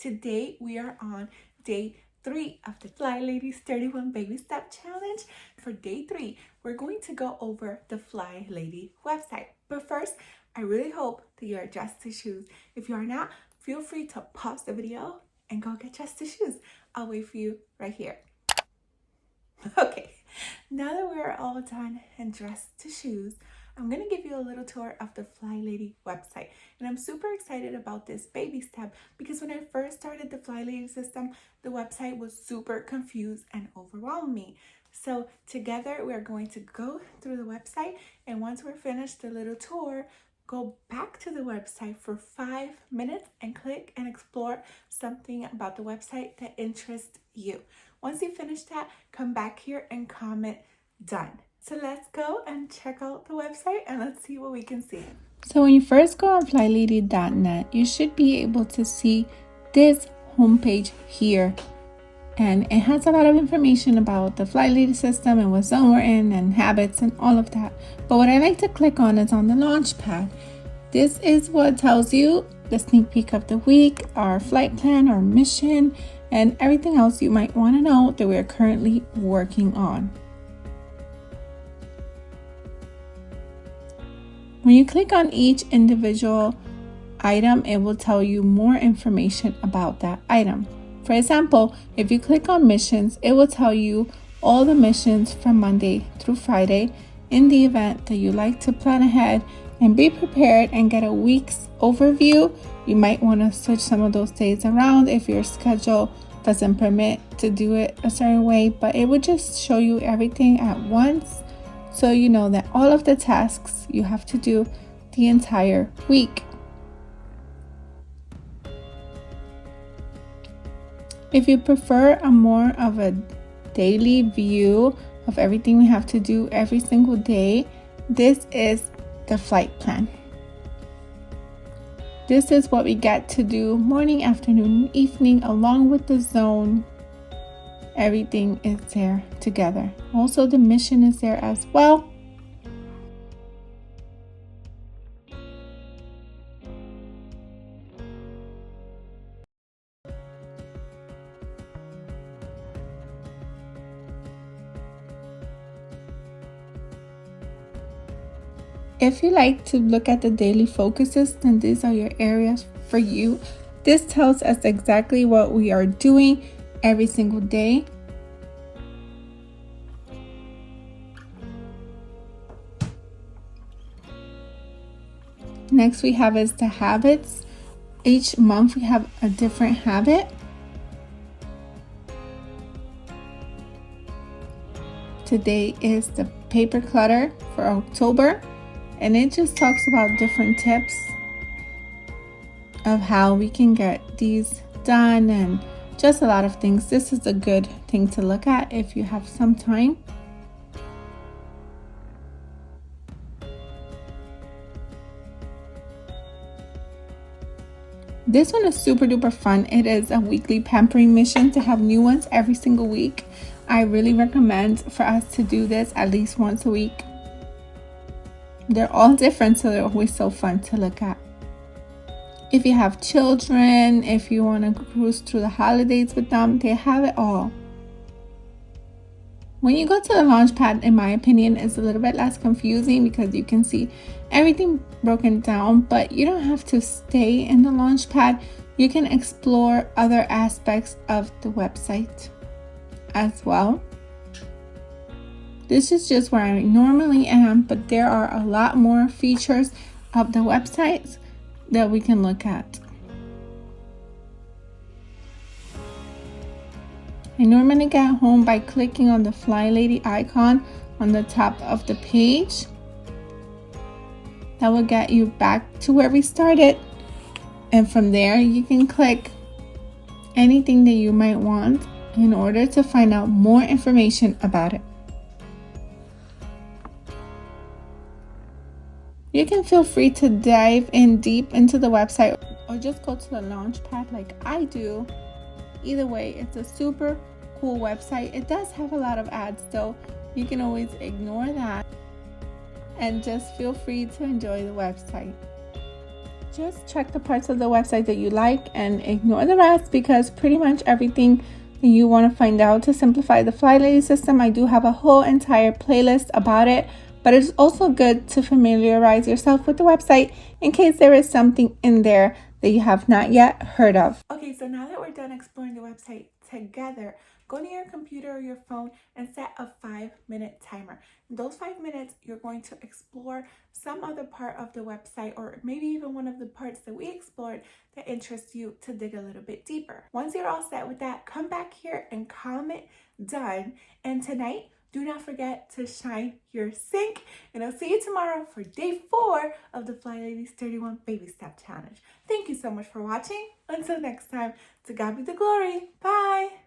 Today we are on day 3 of the FlyLady's 31 Baby Step Challenge. For day 3, we're going to go over the FlyLady website. But first, I really hope that you are dressed to shoes. If you are not, feel free to pause the video and go get dressed to shoes. I'll wait for you right here. Okay, now that we're all done and dressed to shoes, I'm going to give you a little tour of the FlyLady website. And I'm super excited about this baby step because when I first started the FlyLady system, the website was super confused and overwhelmed me. So together we're going to go through the website, and once we're finished the little tour, go back to the website for 5 minutes and click and explore something about the website that interests you. Once you finish that, come back here and comment done. So let's go and check out the website and let's see what we can see. So when you first go on FlyLady.net, you should be able to see this homepage here. And it has a lot of information about the FlyLady system and what zone we're in and habits and all of that. But what I like to click on is on the launch pad. This is what tells you the sneak peek of the week, our flight plan, our mission, and everything else you might want to know that we're currently working on. When you click on each individual item, it will tell you more information about that item. For example, if you click on missions, it will tell you all the missions from Monday through Friday. In the event that you like to plan ahead and be prepared and get a week's overview, you might want to switch some of those days around if your schedule doesn't permit to do it a certain way, but it would just show you everything at once, so you know that all of the tasks you have to do the entire week. If you prefer a more of a daily view of everything we have to do every single day, this is the flight plan. This is what we get to do morning, afternoon, evening, along with the zone. Everything is there together. Also, the mission is there as well. If you like to look at the daily focuses, then these are your areas for you. This tells us exactly what we are doing every single day. Next we have is the habits. Each month we have a different habit. Today is the paper clutter for October, and it just talks about different tips of how we can get these done and just a lot of things. This is a good thing to look at if you have some time. This one is super duper fun. It is a weekly pampering mission to have new ones every single week. I really recommend for us to do this at least once a week. They're all different, so they're always so fun to look at. If you have children, if you want to cruise through the holidays with them, they have it all. When you go to the launch pad, in my opinion, it's a little bit less confusing because you can see everything broken down, but you don't have to stay in the launch pad. You can explore other aspects of the website as well. This is just where I normally am, but there are a lot more features of the website that we can look at. I normally get home by clicking on the FlyLady icon on the top of the page. That will get you back to where we started, and from there you can click anything that you might want in order to find out more information about it. You can feel free to dive in deep into the website or just go to the launch pad like I do. Either way, it's a super cool website. It does have a lot of ads though. You can always ignore that and just feel free to enjoy the website. Just check the parts of the website that you like and ignore the rest, because pretty much everything that you want to find out to simplify the FlyLady system, I do have a whole entire playlist about it. But it's also good to familiarize yourself with the website in case there is something in there that you have not yet heard of. Okay, so now that we're done exploring the website together, go to your computer or your phone and set a 5-minute timer. In those 5 minutes, you're going to explore some other part of the website, or maybe even one of the parts that we explored that interests you, to dig a little bit deeper. Once you're all set with that, come back here and comment done. And tonight, do not forget to shine your sink. And I'll see you tomorrow for day 4 of the FlyLady's 31 Baby Step Challenge. Thank you so much for watching. Until next time, to God be the glory. Bye.